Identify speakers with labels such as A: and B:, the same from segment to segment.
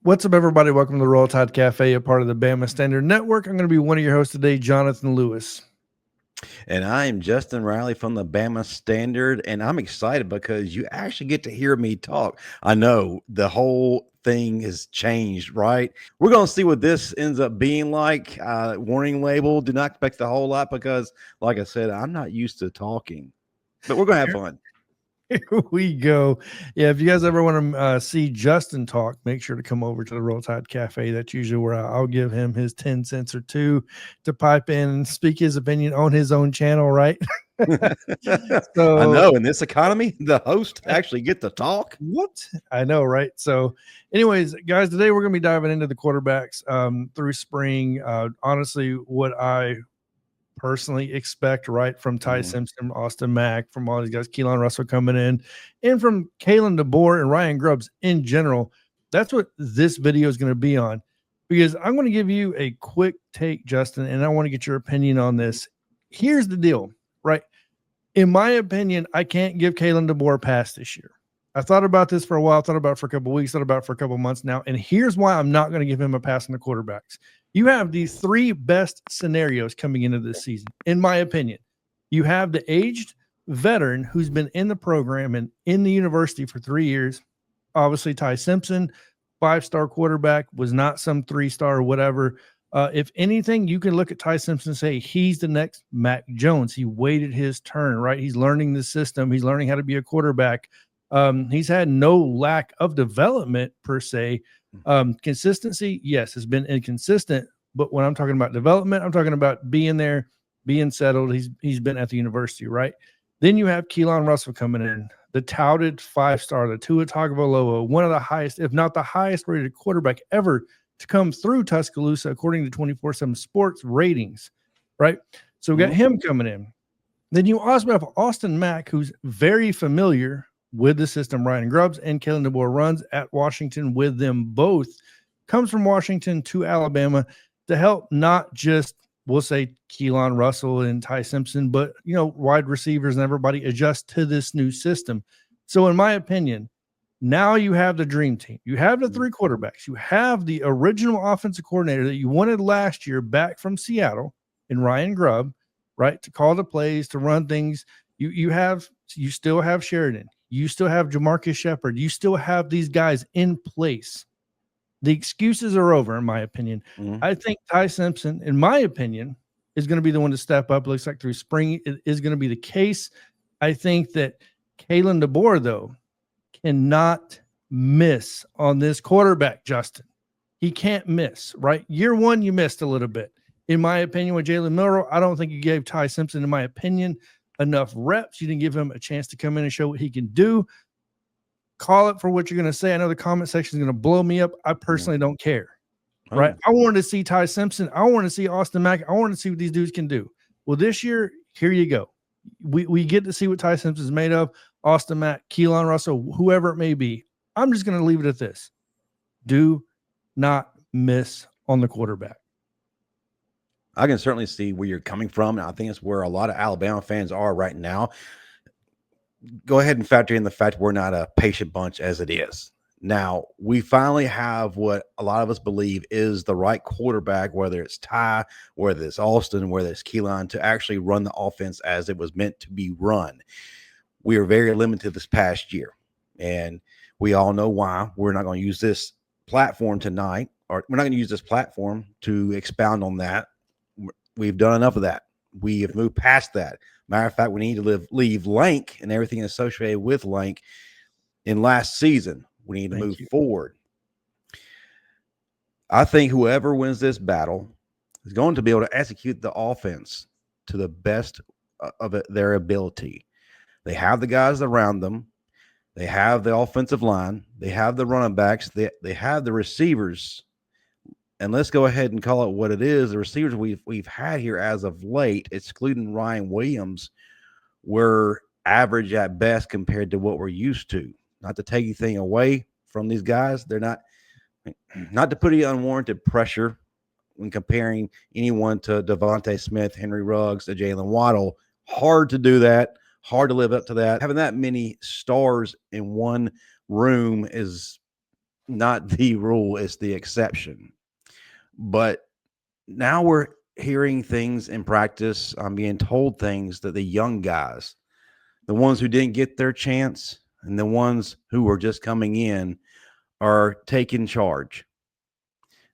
A: What's up, everybody? Welcome to the Royal Tide Cafe, a part of the Bama Standard Network. I'm going to be one of your hosts today, Johnathan Lewis.
B: And I am Justin Riley from the Bama Standard, and I'm excited because you actually get to hear me talk. I know the whole thing has changed, right? We're going to see what this ends up being like. Warning label, do not expect a whole lot because, like I said, I'm not used to talking, but we're going to have fun.
A: Here we go. Yeah, if you guys ever want to see Justin talk, make sure to come over to the Roll Tide Cafe. That's usually where I'll give him his 10 cents or two to pipe in and speak his opinion on his own channel, right?
B: I know in this economy, the host actually get to talk.
A: What? I know, right? So, anyways, guys, today we're going to be diving into the quarterbacks through spring. Honestly, what I personally expect, right, from Ty Simpson, Austin Mack, from all these guys, Keelon Russell coming in, and from Kalen DeBoer and Ryan Grubbs in general. That's what this video is going to be on, because I'm going to give you a quick take, Justin, and I want to get your opinion on this. Here's the deal, right? In my opinion, I can't give Kalen DeBoer a pass this year. I thought about this for a while, thought about it for a couple of weeks, thought about it for a couple of months now, and here's why I'm not going to give him a pass on the quarterbacks. You have the three best scenarios coming into this season, in my opinion. You have the aged veteran who's been in the program and in the university for 3 years. Obviously, Ty Simpson, 5-star quarterback, was not some 3-star or whatever. If anything, you can look at Ty Simpson and say he's the next Mack Jones. He waited his turn, right? He's learning the system. He's learning how to be a quarterback. He's had no lack of development per se. Consistency, yes, has been inconsistent, but when I'm talking about development, I'm talking about being there, being settled. He's been at the university, right? Then you have Keelon Russell coming in, the touted 5-star, the Tua Tagovailoa, one of the highest, if not the highest rated quarterback ever to come through Tuscaloosa, according to 24/7 Sports ratings, right? So we got him coming in. Then you also have Austin Mack, who's very familiar with the system Ryan Grubbs and Kalen DeBoer runs at Washington with them both, comes from Washington to Alabama to help not just, we'll say, Keelon Russell and Ty Simpson, but, wide receivers and everybody adjust to this new system. So in my opinion, now you have the dream team. You have the three quarterbacks. You have the original offensive coordinator that you wanted last year back from Seattle in Ryan Grubb, right, to call the plays, to run things. You still have Sheridan. You still have Jamarcus Shepard. You still have these guys in place. The excuses are over, in my opinion. I think Ty Simpson, in my opinion, is going to be the one to step up. It looks like through spring it is going to be the case. I think that Kalen DeBoer, though, cannot miss on this quarterback, Justin. He can't miss, right? Year one, you missed a little bit. In my opinion, with Jalen Milroe, I don't think you gave Ty Simpson, in my opinion, enough reps. You didn't give him a chance to come in and show what he can do. Call it for what you're going to say. I know the comment section is going to blow me up. I personally don't care, right? I wanted to see Ty Simpson. I want to see Austin Mack. I want to see what these dudes can do. Well, this year, here you go. We get to see what Ty Simpson is made of. Austin Mack, Keelon Russell, whoever it may be. I'm just going to leave it at this. Do not miss on the quarterback.
B: I can certainly see where you're coming from, and I think it's where a lot of Alabama fans are right now. Go ahead and factor in the fact we're not a patient bunch as it is. Now, we finally have what a lot of us believe is the right quarterback, whether it's Ty, whether it's Austin, whether it's Keelon, to actually run the offense as it was meant to be run. We are very limited this past year, and we all know why. We're not going to use this platform tonight, or we're not going to use this platform to expound on that. We've done enough of that. We have moved past that. Matter of fact, we need to leave Lank and everything associated with Lank in last season. We need to move forward. I think whoever wins this battle is going to be able to execute the offense to the best of their ability. They have the guys around them. They have the offensive line. They have the running backs. They have the receivers. And let's go ahead and call it what it is. The receivers we've had here as of late, excluding Ryan Williams, were average at best compared to what we're used to. Not to take anything away from these guys. They're not to put any unwarranted pressure when comparing anyone to Devontae Smith, Henry Ruggs, to Jalen Waddle. Hard to do that. Hard to live up to that. Having that many stars in one room is not the rule, it's the exception. But now we're hearing things in practice. I'm being told things that the young guys, the ones who didn't get their chance and the ones who were just coming in, are taking charge.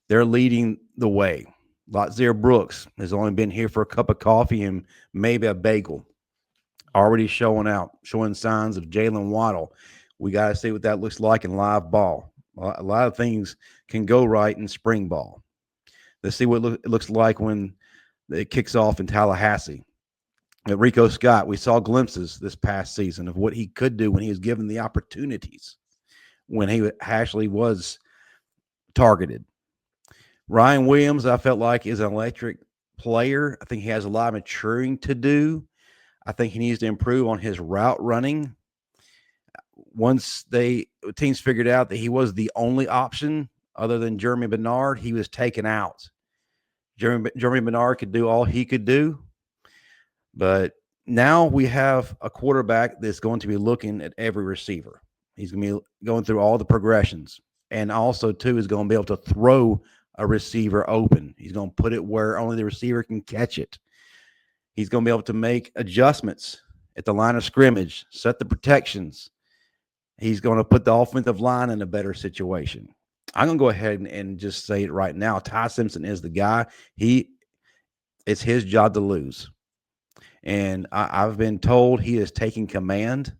B: They're leading the way. Lotzier Brooks has only been here for a cup of coffee and maybe a bagel. Already showing out, showing signs of Jalen Waddle. We got to see what that looks like in live ball. A lot of things can go right in spring ball. Let's see what it looks like when it kicks off in Tallahassee. At Rico Scott, we saw glimpses this past season of what he could do when he was given the opportunities, when he actually was targeted. Ryan Williams, I felt like, is an electric player. I think he has a lot of maturing to do. I think he needs to improve on his route running. Once teams figured out that he was the only option other than Jeremy Bernard, he was taken out. Jeremy Bernard could do all he could do. But now we have a quarterback that's going to be looking at every receiver. He's going to be going through all the progressions. And also, too, is going to be able to throw a receiver open. He's going to put it where only the receiver can catch it. He's going to be able to make adjustments at the line of scrimmage, set the protections. He's going to put the offensive line in a better situation. I'm going to go ahead and just say it right now. Ty Simpson is the guy. It's his job to lose. And I've been told he is taking command.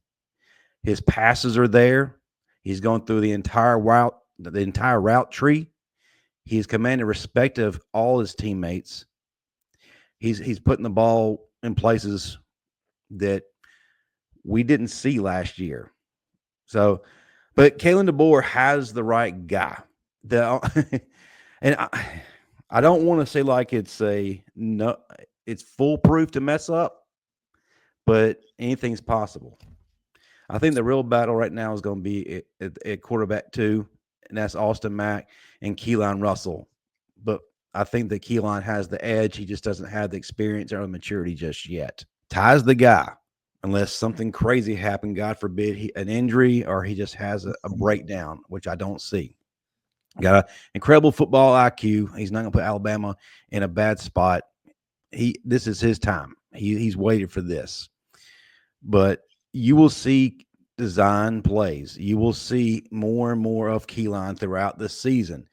B: His passes are there. He's going through the entire route tree. He's commanded respect of all his teammates. He's putting the ball in places that we didn't see last year. So, but Kalen DeBoer has the right guy. And I don't want to say like it's foolproof to mess up, but anything's possible. I think the real battle right now is going to be at quarterback 2, and that's Austin Mack and Keelon Russell. But I think that Keelon has the edge. He just doesn't have the experience or the maturity just yet. Ty's the guy, unless something crazy happened, God forbid, an injury, or he just has a breakdown, which I don't see. Got an incredible football IQ. He's not going to put Alabama in a bad spot. This is his time. He's waited for this. But you will see design plays. You will see more and more of Keelon throughout the season.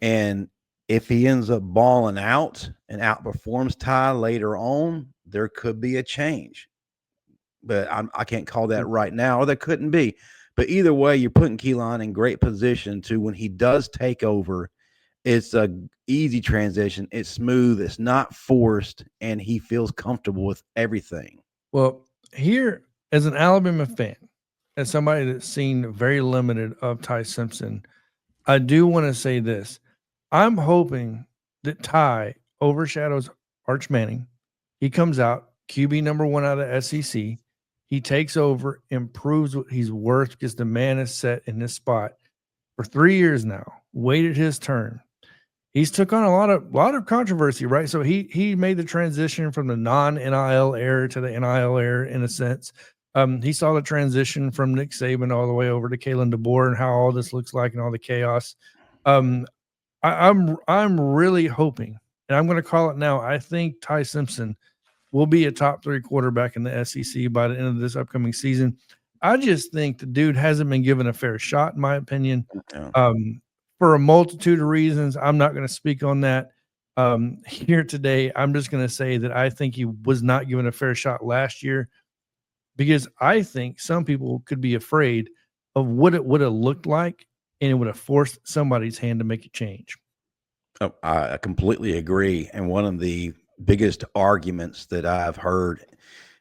B: And if he ends up balling out and outperforms Ty later on, there could be a change. But I can't call that right now, or there couldn't be. But either way, you're putting Keelon in great position to when he does take over, it's a easy transition. It's smooth. It's not forced, and he feels comfortable with everything.
A: Well, here, as an Alabama fan, as somebody that's seen very limited of Ty Simpson, I do want to say this. I'm hoping that Ty overshadows Arch Manning. He comes out, QB number 1 out of SEC. He takes over, improves what he's worth because the man is set in this spot for 3 years now, waited his turn. He's took on a lot of controversy, right? So he made the transition from the non-NIL era to the NIL era in a sense. He saw the transition from Nick Saban all the way over to Kalen DeBoer and how all this looks like and all the chaos. I'm really hoping, and I'm going to call it now. I think Ty Simpson will be a top 3 quarterback in the SEC by the end of this upcoming season. I just think the dude hasn't been given a fair shot, in my opinion.
B: Yeah.
A: For a multitude of reasons. I'm not going to speak on that here today. I'm just going to say that I think he was not given a fair shot last year because I think some people could be afraid of what it would have looked like, and it would have forced somebody's hand to make a change.
B: Oh, I completely agree. And one of the biggest arguments that I've heard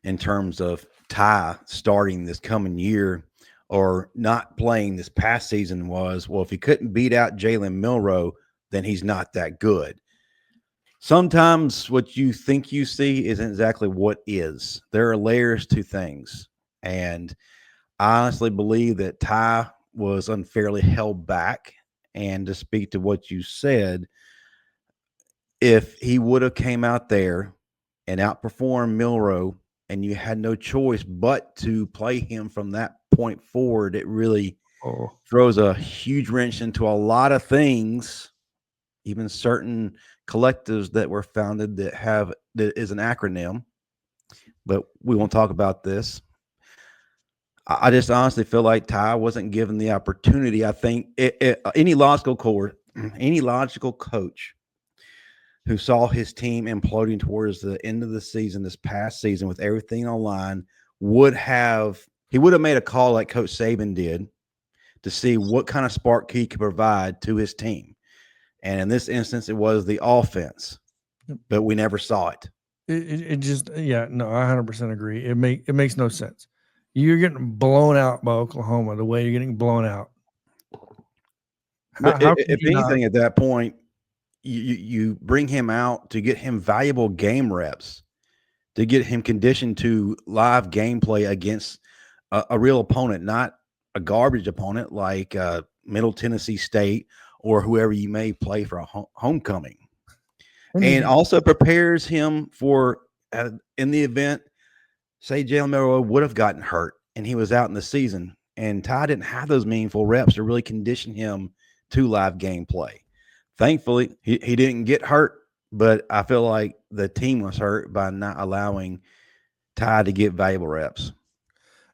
B: in terms of Ty starting this coming year or not playing this past season was, well, if he couldn't beat out Jalen Milroe, then he's not that good. Sometimes what you think you see isn't exactly what is. There are layers to things. And I honestly believe that Ty was unfairly held back. And to speak to what you said, if he would have came out there and outperformed Milroe and you had no choice but to play him from that point forward, it really throws a huge wrench into a lot of things, even certain collectives that were founded that is an acronym, but we won't talk about this. I just honestly feel like Ty wasn't given the opportunity. I think any logical coach who saw his team imploding towards the end of the season, this past season, with everything online, would have made a call like Coach Saban did to see what kind of spark he could provide to his team. And in this instance, it was the offense, but we never saw it.
A: It just, yeah, no, I 100% agree. It makes no sense. You're getting blown out by Oklahoma the way you're getting blown out.
B: But if anything, at that point, you bring him out to get him valuable game reps, to get him conditioned to live gameplay against a real opponent, not a garbage opponent like Middle Tennessee State or whoever you may play for a homecoming. And also prepares him for in the event, say Jalen Milroe would have gotten hurt and he was out in the season, and Ty didn't have those meaningful reps to really condition him to live gameplay. Thankfully, he didn't get hurt, but I feel like the team was hurt by not allowing Ty to get valuable reps.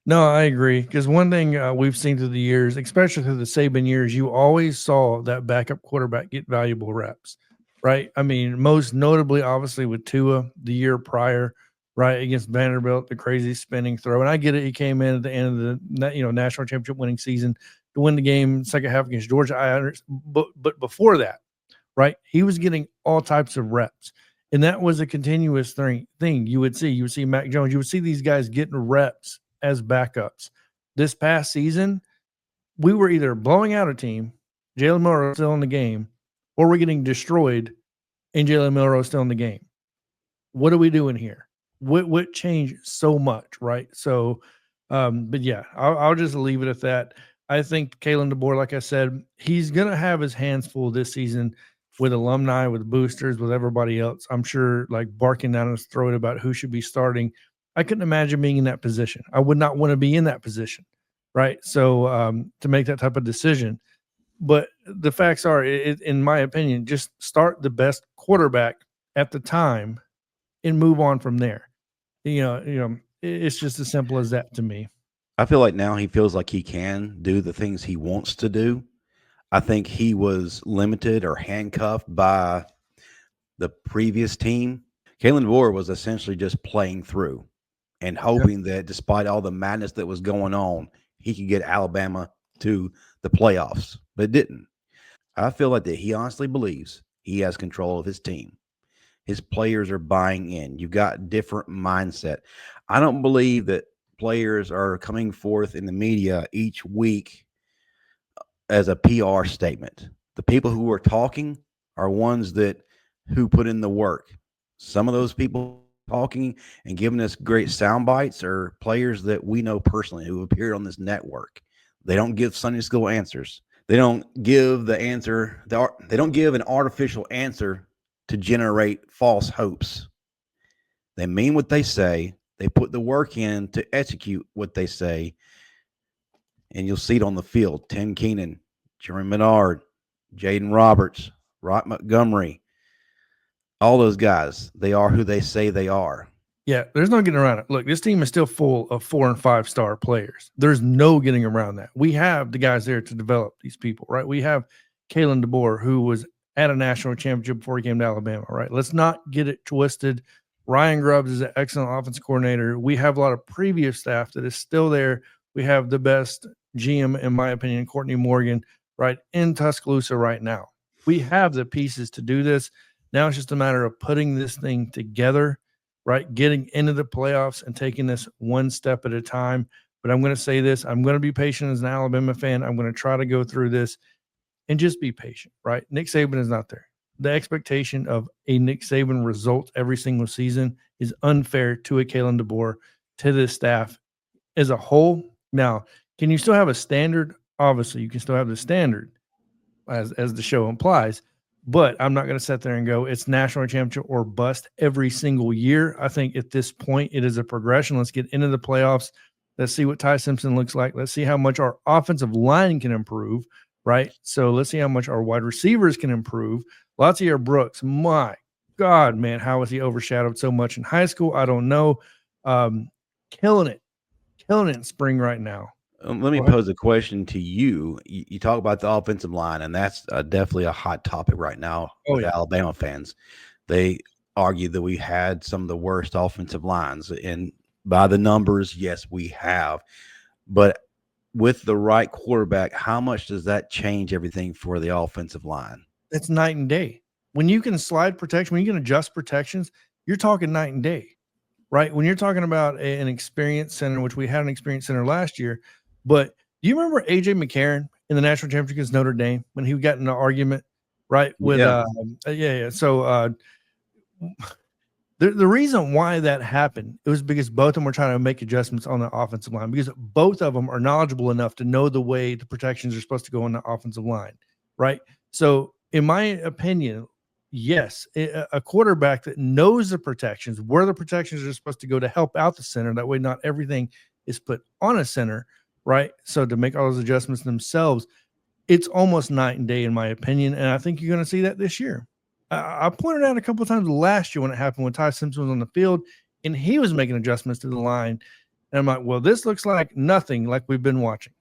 A: No, I agree. Because one thing we've seen through the years, especially through the Saban years, you always saw that backup quarterback get valuable reps, right? I mean, most notably, obviously, with Tua the year prior, right, against Vanderbilt, the crazy spinning throw. And I get it. He came in at the end of the national championship winning season to win the game second half against Georgia. I understand, but before that, right, he was getting all types of reps. And that was a continuous thing you would see. You would see Mac Jones. You would see these guys getting reps as backups. This past season, we were either blowing out a team, Jalen Milroe still in the game, or we're getting destroyed and Jalen Milroe still in the game. What are we doing here? What changed so much, right? So, but yeah, I'll just leave it at that. I think Kalen DeBoer, like I said, he's going to have his hands full this season with alumni, with boosters, with everybody else. I'm sure, like, barking down his throat about who should be starting. I couldn't imagine being in that position. I would not want to be in that position, right? So to make that type of decision. But the facts are, in my opinion, just start the best quarterback at the time and move on from there. It's just as simple as that to me.
B: I feel like now he feels like he can do the things he wants to do. I think he was limited or handcuffed by the previous team. Kalen DeBoer was essentially just playing through and hoping that despite all the madness that was going on, he could get Alabama to the playoffs, but didn't. I feel like that he honestly believes he has control of his team. His players are buying in. You've got different mindset. I don't believe that players are coming forth in the media each week as a PR statement. The people who are talking are ones who put in the work. Some of those people talking and giving us great sound bites are players that we know personally who appeared on this network. They don't give Sunday school answers. They don't give the answer. They don't give an artificial answer to generate false hopes. They mean what they say. They put the work in to execute what they say. And you'll see it on the field. Tim Keenan, Jeremy Menard, Jaden Roberts, Rod Montgomery, all those guys, they are who they say they are.
A: Yeah, there's no getting around it. Look, this team is still full of 4- and 5-star players. There's no getting around that. We have the guys there to develop these people, right? We have Kalen DeBoer, who was at a national championship before he came to Alabama, right? Let's not get it twisted. Ryan Grubbs is an excellent offensive coordinator. We have a lot of previous staff that is still there. We have the best GM, in my opinion, Courtney Morgan, right, in Tuscaloosa right now. We have the pieces to do this. Now it's just a matter of putting this thing together, right, getting into the playoffs and taking this one step at a time. But I'm going to say this. I'm going to be patient as an Alabama fan. I'm going to try to go through this and just be patient, right? Nick Saban is not there. The expectation of a Nick Saban result every single season is unfair to a Kalen DeBoer, to this staff as a whole. Now, can you still have a standard? Obviously, you can still have the standard, as the show implies. But I'm not going to sit there and go, it's national championship or bust every single year. I think at this point, it is a progression. Let's get into the playoffs. Let's see what Ty Simpson looks like. Let's see how much our offensive line can improve, right? So let's see how much our wide receivers can improve. Latavier Brooks, my God, man, how was he overshadowed so much in high school? I don't know. Killing it in spring right now.
B: Let me pose a question to you. You talk about the offensive line, and that's definitely a hot topic right now with Alabama fans. They argue that we had some of the worst offensive lines, and by the numbers, yes, we have. But with the right quarterback, how much does that change everything for the offensive line?
A: It's night and day. When you can slide protection, when you can adjust protections, you're talking night and day, right? When you're talking about an experienced center, which we had an experienced center last year, but do you remember AJ McCarron in the national championship against Notre Dame when he got in an argument, right? With So the reason why that happened, it was because both of them were trying to make adjustments on the offensive line, because both of them are knowledgeable enough to know the way the protections are supposed to go on the offensive line, right? So in my opinion, yes, a quarterback that knows the protections, where the protections are supposed to go to help out the center, that way not everything is put on a center, right? So to make all those adjustments themselves, it's almost night and day in my opinion, and I think you're going to see that this year. I pointed out a couple of times last year when it happened when Ty Simpson was on the field and he was making adjustments to the line, and I'm like, well, this looks like nothing like we've been watching.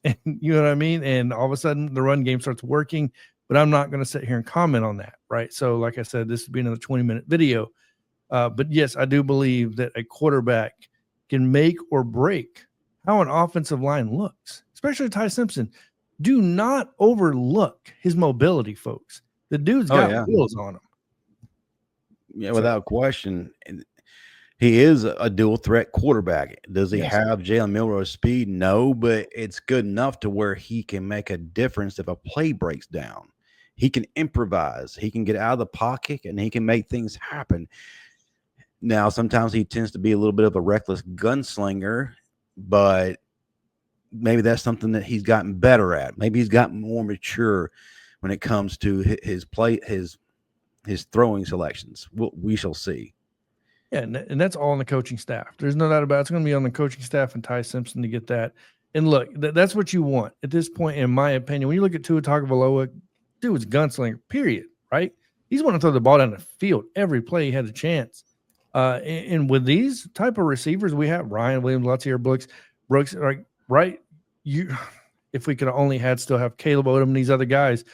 A: And you know what I mean? And all of a sudden the run game starts working, but I'm not going to sit here and comment on that, right? So like I said, this would be another 20-minute video. But yes, I do believe that a quarterback can make or break how an offensive line looks, especially Ty Simpson. Do not overlook his mobility, folks. The dude's got wheels on him.
B: Yeah, without question. He is a dual threat quarterback. Does he have Jalen Milroe's speed? No, but it's good enough to where he can make a difference if a play breaks down. He can improvise. He can get out of the pocket, and he can make things happen. Now, sometimes he tends to be a little bit of a reckless gunslinger, but maybe that's something that he's gotten better at. Maybe he's gotten more mature when it comes to his play, his throwing selections. We shall see.
A: Yeah, and that's all on the coaching staff. There's no doubt about it. It's going to be on the coaching staff and Ty Simpson to get that. And look, that's what you want at this point, in my opinion. When you look at Tua Tagovailoa, dude's gunslinger, period, right? He's want to throw the ball down the field every play he had a chance. And with these type of receivers, we have Ryan Williams, Latavier Brooks, right? If we could have only still have Caleb Odom and these other guys,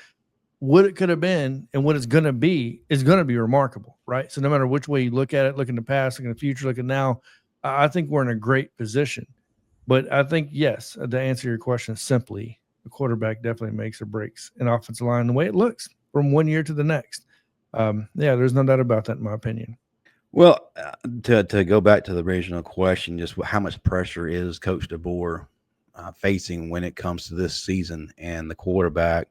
A: what it could have been and what it's going to be is going to be remarkable, right? So no matter which way you look at it, look in the past, look in the future, look at now, I think we're in a great position. But I think, yes, to answer your question simply, the quarterback definitely makes or breaks an offensive line the way it looks from one year to the next. There's no doubt about that in my opinion.
B: Well, to go back to the original question, just how much pressure is Coach DeBoer facing when it comes to this season and the quarterback?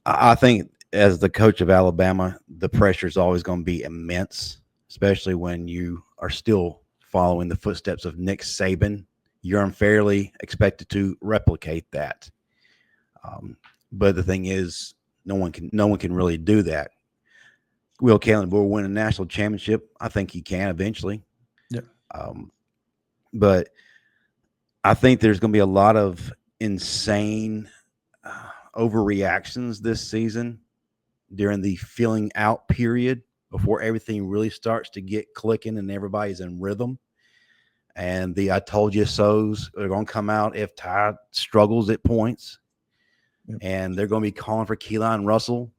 B: I think as the coach of Alabama, the pressure is always going to be immense, especially when you are still following the footsteps of Nick Saban. You're unfairly expected to replicate that. But the thing is, no one can really do that. Will Kalen DeBoer win a national championship? I think he can eventually.
A: Yeah.
B: But I think there's going to be a lot of insane overreactions this season during the filling out period before everything really starts to get clicking and everybody's in rhythm. And the I told you so's are going to come out if Ty struggles at points. Yep. And they're going to be calling for Keelon Russell,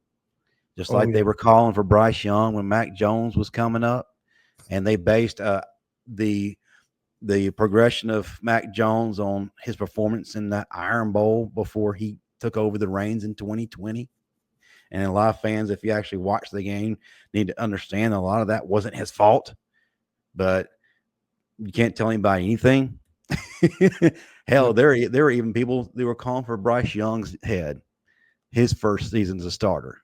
B: just like they were calling for Bryce Young when Mack Jones was coming up. And they based the progression of Mack Jones on his performance in that Iron Bowl before he took over the reins in 2020. And a lot of fans, if you actually watch the game, need to understand a lot of that wasn't his fault. But you can't tell anybody anything. Hell, there were even people that were calling for Bryce Young's head, his first season as a starter.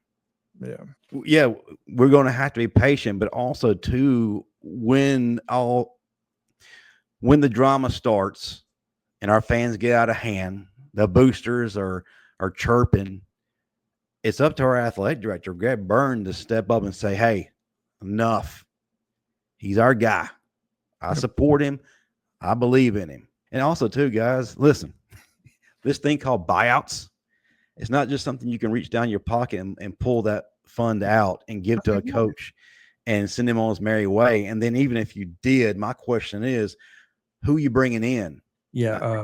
B: Yeah, we're going to have to be patient, but also too, when the drama starts and our fans get out of hand, the boosters are chirping. It's up to our athletic director, Greg Byrne, to step up and say, "Hey, enough. He's our guy. I support him. I believe in him. And also, too, guys, listen, this thing called buyouts, it's not just something you can reach down your pocket and pull that fund out and give to a coach and send him on his merry way. And then even if you did, my question is, who you bringing in?
A: Yeah,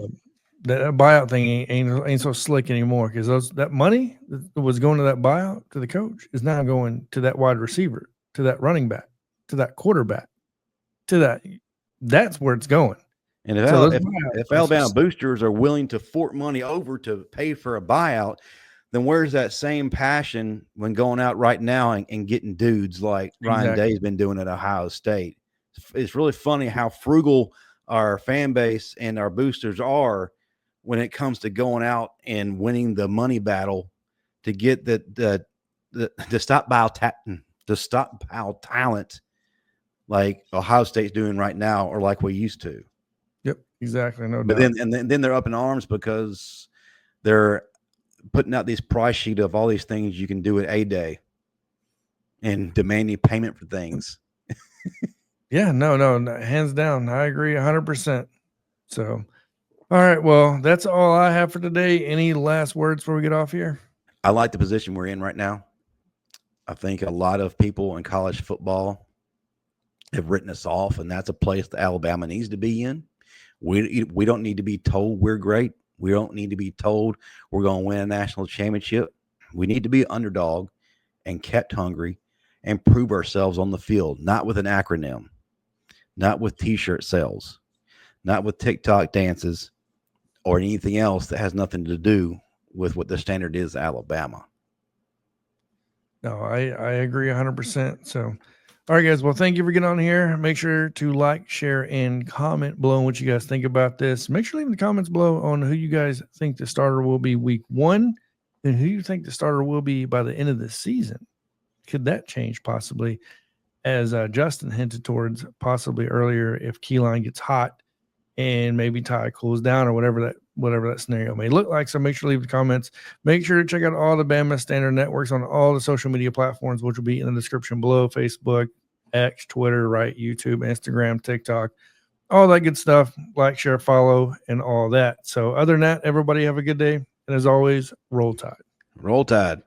A: that buyout thing ain't so slick anymore, because that money that was going to that buyout to the coach is now going to that wide receiver, to that running back, to that quarterback, to that. That's where it's going.
B: And if Alabama boosters are willing to fork money over to pay for a buyout, then where's that same passion when going out right now and getting dudes like Ryan Day's been doing at Ohio State? It's really funny how frugal our fan base and our boosters are when it comes to going out and winning the money battle to get the stockpile talent like Ohio State's doing right now, or like we used to.
A: Yep, exactly. No
B: but
A: doubt.
B: Then they're up in arms because they're putting out this price sheet of all these things you can do at A-Day and demanding payment for things.
A: Yeah, no, hands down. I agree 100%. So, all right. Well, that's all I have for today. Any last words before we get off here?
B: I like the position we're in right now. I think a lot of people in college football have written us off, and that's a place that Alabama needs to be in. We don't need to be told we're great. We don't need to be told we're going to win a national championship. We need to be underdog and kept hungry and prove ourselves on the field, not with an acronym, not with T-shirt sales, not with TikTok dances or anything else that has nothing to do with what the standard is Alabama.
A: No, I agree 100%. So, all right, guys. Well, thank you for getting on here. Make sure to like, share, and comment below on what you guys think about this. Make sure to leave in the comments below on who you guys think the starter will be week 1 and who you think the starter will be by the end of the season. Could that change possibly, as Justin hinted towards possibly earlier, if Keelon gets hot and maybe Ty cools down or whatever that scenario may look like. So make sure to leave the comments. Make sure to check out all the Bama Standard networks on all the social media platforms, which will be in the description below: Facebook, X, Twitter, right, YouTube, Instagram, TikTok, all that good stuff. Like, share, follow, and all that. So other than that, everybody have a good day. And as always, roll Tide.
B: Roll Tide.